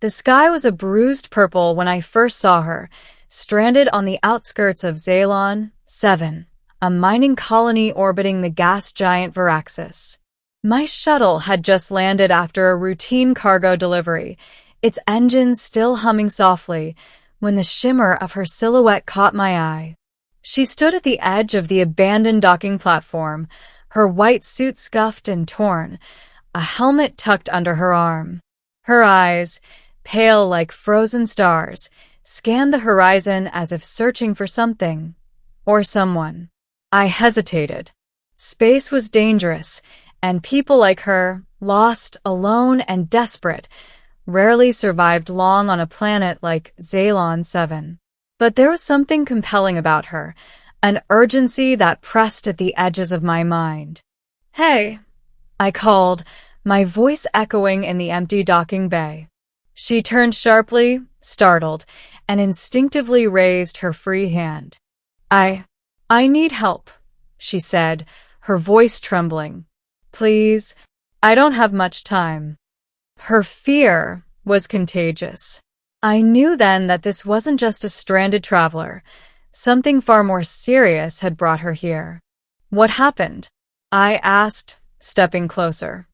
The sky was a bruised purple when I first saw her, stranded on the outskirts of Ceylon-7, a mining colony orbiting the gas giant Viraxis. My shuttle had just landed after a routine cargo delivery, its engines still humming softly, when the shimmer of her silhouette caught my eye. She stood at the edge of the abandoned docking platform, her white suit scuffed and torn, a helmet tucked under her arm. Her eyes, pale like frozen stars, scanned the horizon as if searching for something, or someone. I hesitated. Space was dangerous, and people like her, lost, alone, and desperate, rarely survived long on a planet like Ceylon-7. But there was something compelling about her, an urgency that pressed at the edges of my mind. "Hey," I called, my voice echoing in the empty docking bay. She turned sharply, startled, and instinctively raised her free hand. I need help," she said, her voice trembling. "Please, I don't have much time." Her fear was contagious. I knew then that this wasn't just a stranded traveler. Something far more serious had brought her here. "What happened?" I asked, stepping closer.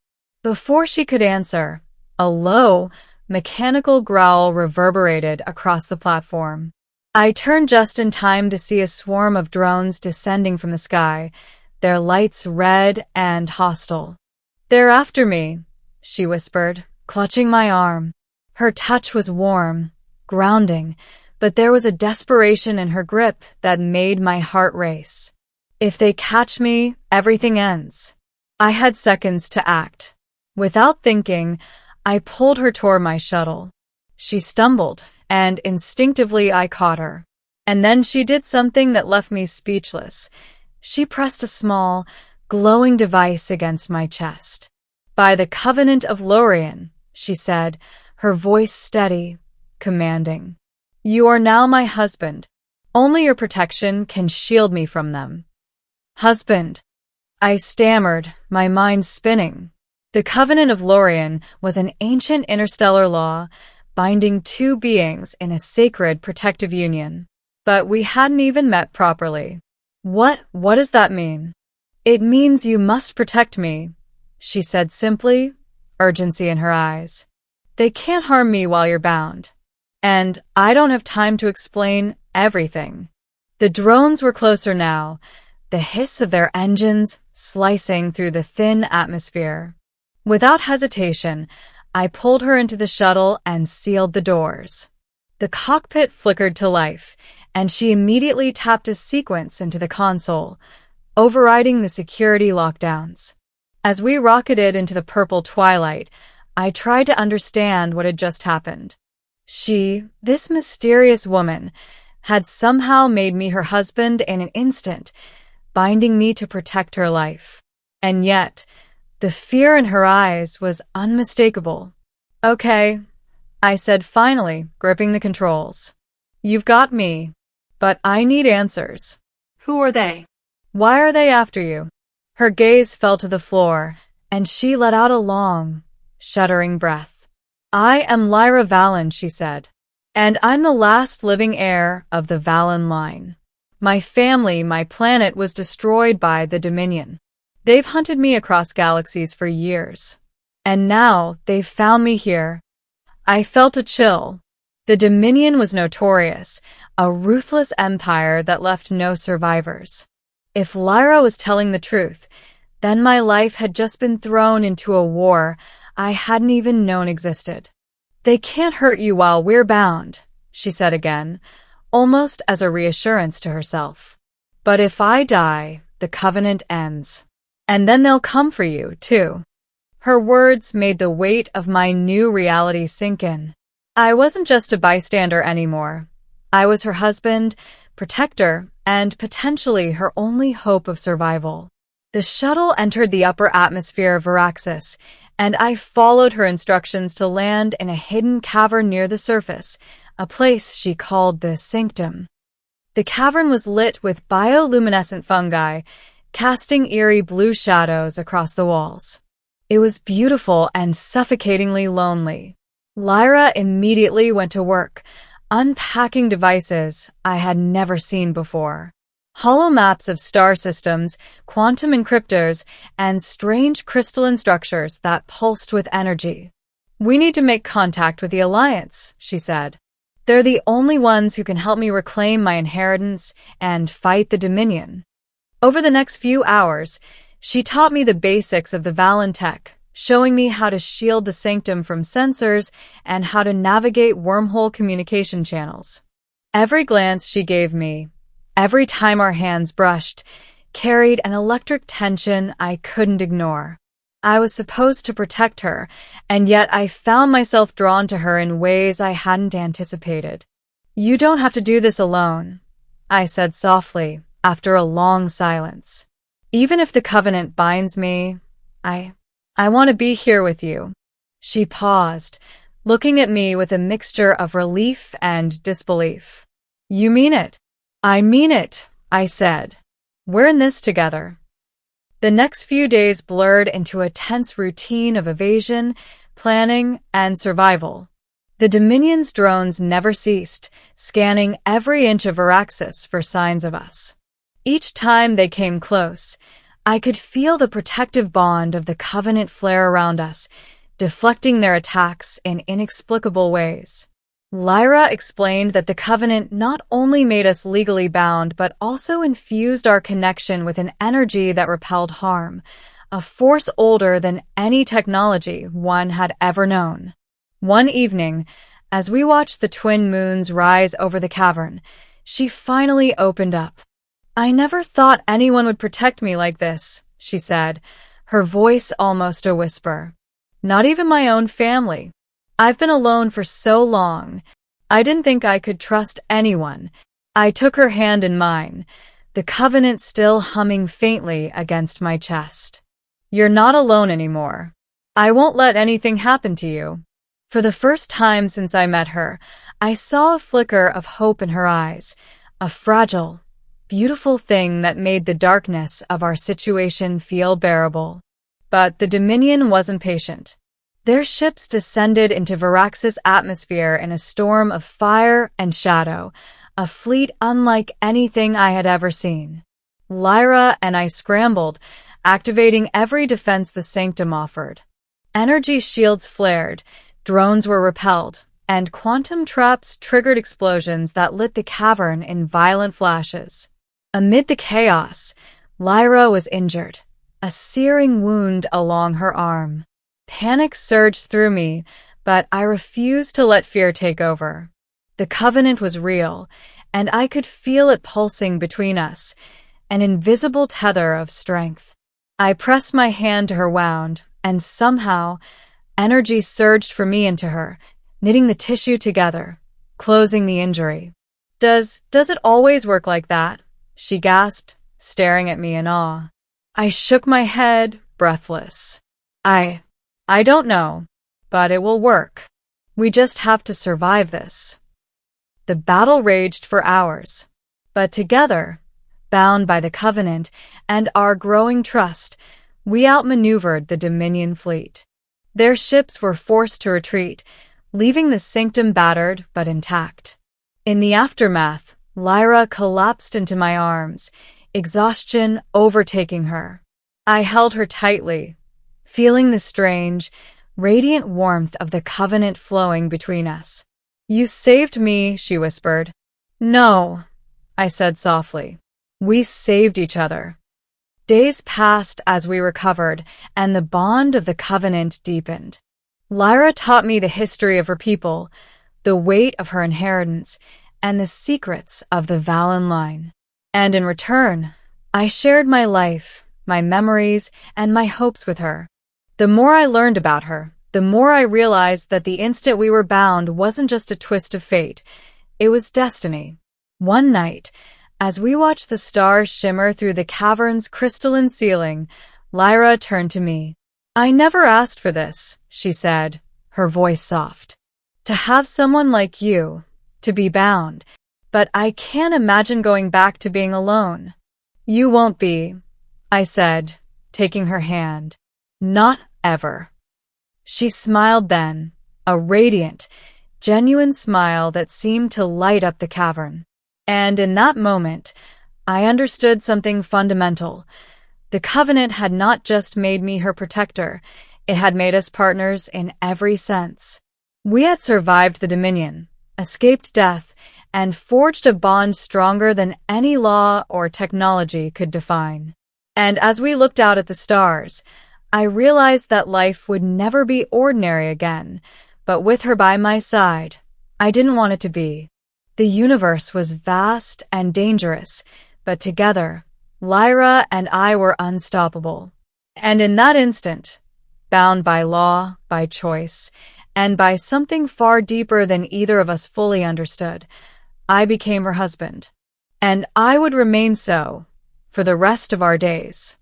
Before she could answer, a low, mechanical growl reverberated across the platform. I turned just in time to see a swarm of drones descending from the sky, their lights red and hostile. "They're after me," she whispered, clutching my arm. Her touch was warm, grounding, but there was a desperation in her grip that made my heart race. "If they catch me, everything ends." I had seconds to act. Without thinking, I pulled her toward my shuttle. She stumbled, and instinctively I caught her. And then she did something that left me speechless. She pressed a small, glowing device against my chest. "By the covenant of Lorien," she said, her voice steady, commanding. "You are now my husband. Only your protection can shield me from them." "Husband?" I stammered, my mind spinning. The covenant of Lorien was an ancient interstellar law, binding two beings in a sacred protective union. But we hadn't even met properly. What does that mean?" "It means you must protect me," she said simply, urgency in her eyes. "They can't harm me while you're bound. And I don't have time to explain everything." The drones were closer now, the hiss of their engines slicing through the thin atmosphere. Without hesitation, I pulled her into the shuttle and sealed the doors. The cockpit flickered to life, and she immediately tapped a sequence into the console, overriding the security lockdowns. As we rocketed into the purple twilight, I tried to understand what had just happened. This mysterious woman, had somehow made me her husband in an instant, binding me to protect her life. And yet, the fear in her eyes was unmistakable. "Okay," I said finally, gripping the controls. "You've got me, but I need answers." "Who are they? "Why are they after you?" Her gaze fell to the floor, and she let out a long, shuddering breath. "I am Lyra Valen," she said, "and I'm the last living heir of the Valen line. My family, my planet was destroyed by the Dominion. They've hunted me across galaxies for years. And now they've found me here." I felt a chill. The Dominion was notorious, a ruthless empire that left no survivors. If Lyra was telling the truth, then my life had just been thrown into a war I hadn't even known existed. "They can't hurt you while we're bound," she said again, almost as a reassurance to herself. "But if I die, the covenant ends. And then they'll come for you, too." Her words made the weight of my new reality sink in. I wasn't just a bystander anymore. I was her husband, protector, and potentially her only hope of survival. The shuttle entered the upper atmosphere of Viraxis, and I followed her instructions to land in a hidden cavern near the surface, a place she called the Sanctum. The cavern was lit with bioluminescent fungi, casting eerie blue shadows across the walls. It was beautiful and suffocatingly lonely. Lyra immediately went to work, unpacking devices I had never seen before. Hollow maps of star systems, quantum encryptors, and strange crystalline structures that pulsed with energy. "We need to make contact with the Alliance," she said. "They're the only ones who can help me reclaim my inheritance and fight the Dominion." Over the next few hours, she taught me the basics of the Valen tech, showing me how to shield the Sanctum from sensors and how to navigate wormhole communication channels. Every glance she gave me, every time our hands brushed, carried an electric tension I couldn't ignore. I was supposed to protect her, and yet I found myself drawn to her in ways I hadn't anticipated. "You don't have to do this alone," I said softly after a long silence. "Even if the Covenant binds me, I want to be here with you." She paused, looking at me with a mixture of relief and disbelief. "You mean it?" "I mean it," I said. "We're in this together." The next few days blurred into a tense routine of evasion, planning, and survival. The Dominion's drones never ceased, scanning every inch of Viraxis for signs of us. Each time they came close, I could feel the protective bond of the Covenant flare around us, deflecting their attacks in inexplicable ways. Lyra explained that the Covenant not only made us legally bound, but also infused our connection with an energy that repelled harm, a force older than any technology one had ever known. One evening, as we watched the twin moons rise over the cavern, she finally opened up. "I never thought anyone would protect me like this," she said, her voice almost a whisper. "Not even my own family. I've been alone for so long. I didn't think I could trust anyone." I took her hand in mine, the Covenant still humming faintly against my chest. "You're not alone anymore. I won't let anything happen to you." For the first time since I met her, I saw a flicker of hope in her eyes, a fragile, beautiful thing that made the darkness of our situation feel bearable. But the Dominion wasn't patient. Their ships descended into Viraxis' atmosphere in a storm of fire and shadow, a fleet unlike anything I had ever seen. Lyra and I scrambled, activating every defense the Sanctum offered. Energy shields flared, drones were repelled, and quantum traps triggered explosions that lit the cavern in violent flashes. Amid the chaos, Lyra was injured, a searing wound along her arm. Panic surged through me, but I refused to let fear take over. The Covenant was real, and I could feel it pulsing between us, an invisible tether of strength. I pressed my hand to her wound, and somehow, energy surged from me into her, knitting the tissue together, closing the injury. Does it always work like that?" she gasped, staring at me in awe. I shook my head, breathless. I don't know, but it will work. We just have to survive this." The battle raged for hours, but together, bound by the Covenant and our growing trust, we outmaneuvered the Dominion fleet. Their ships were forced to retreat, leaving the Sanctum battered but intact. In the aftermath, Lyra collapsed into my arms, exhaustion overtaking her. I held her tightly, feeling the strange, radiant warmth of the Covenant flowing between us. "You saved me," she whispered. "No," I said softly. "We saved each other." Days passed as we recovered, and the bond of the Covenant deepened. Lyra taught me the history of her people, the weight of her inheritance, and the secrets of the Valen line. And in return, I shared my life, my memories, and my hopes with her. The more I learned about her, the more I realized that the instant we were bound wasn't just a twist of fate, it was destiny. One night, as we watched the stars shimmer through the cavern's crystalline ceiling, Lyra turned to me. "I never asked for this," she said, her voice soft. "To have someone like you, to be bound, but I can't imagine going back to being alone." "You won't be," I said, taking her hand. "Not ever." She smiled then, a radiant, genuine smile that seemed to light up the cavern. And in that moment, I understood something fundamental. The covenant had not just made me her protector, it had made us partners in every sense. We had survived the Dominion, escaped death, and forged a bond stronger than any law or technology could define. And as we looked out at the stars, I realized that life would never be ordinary again, but with her by my side, I didn't want it to be. The universe was vast and dangerous, but together, Lyra and I were unstoppable. And in that instant, bound by law, by choice, and by something far deeper than either of us fully understood, I became her husband. And I would remain so for the rest of our days.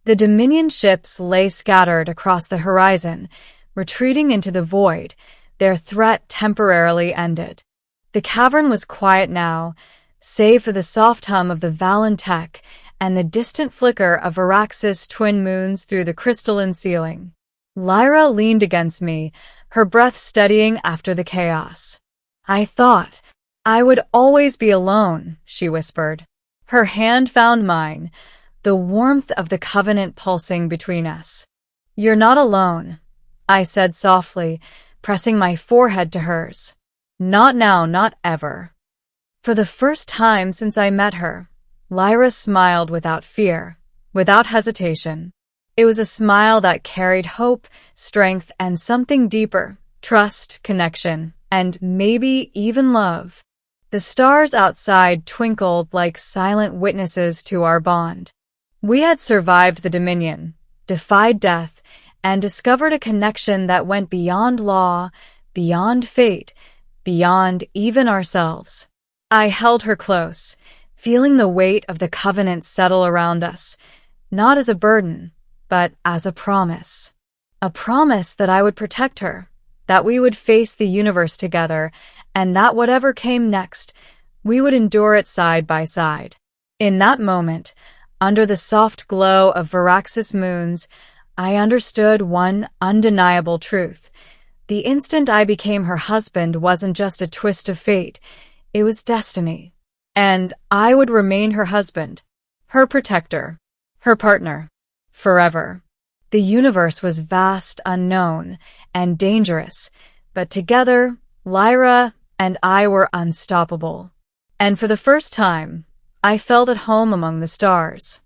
The Dominion ships lay scattered across the horizon, retreating into the void, their threat temporarily ended. The cavern was quiet now, save for the soft hum of the Valen tech and the distant flicker of Viraxis twin moons through the crystalline ceiling. Lyra leaned against me, her breath steadying after the chaos. "I thought I would always be alone," she whispered. Her hand found mine, the warmth of the covenant pulsing between us. "You're not alone," I said softly, pressing my forehead to hers. "Not now, not ever." For the first time since I met her, Lyra smiled without fear, without hesitation. It was a smile that carried hope, strength, and something deeper, trust, connection, and maybe even love. The stars outside twinkled like silent witnesses to our bond. We had survived the Dominion, defied death, and discovered a connection that went beyond law, beyond fate, beyond even ourselves. I held her close, feeling the weight of the covenant settle around us, not as a burden, but as a promise. A promise that I would protect her, that we would face the universe together, and that whatever came next, we would endure it side by side. In that moment, under the soft glow of Viraxis moons, I understood one undeniable truth. The instant I became her husband wasn't just a twist of fate, it was destiny. And I would remain her husband, her protector, her partner, forever. The universe was vast, unknown, and dangerous, but together, Lyra and I were unstoppable. And for the first time, I felt at home among the stars.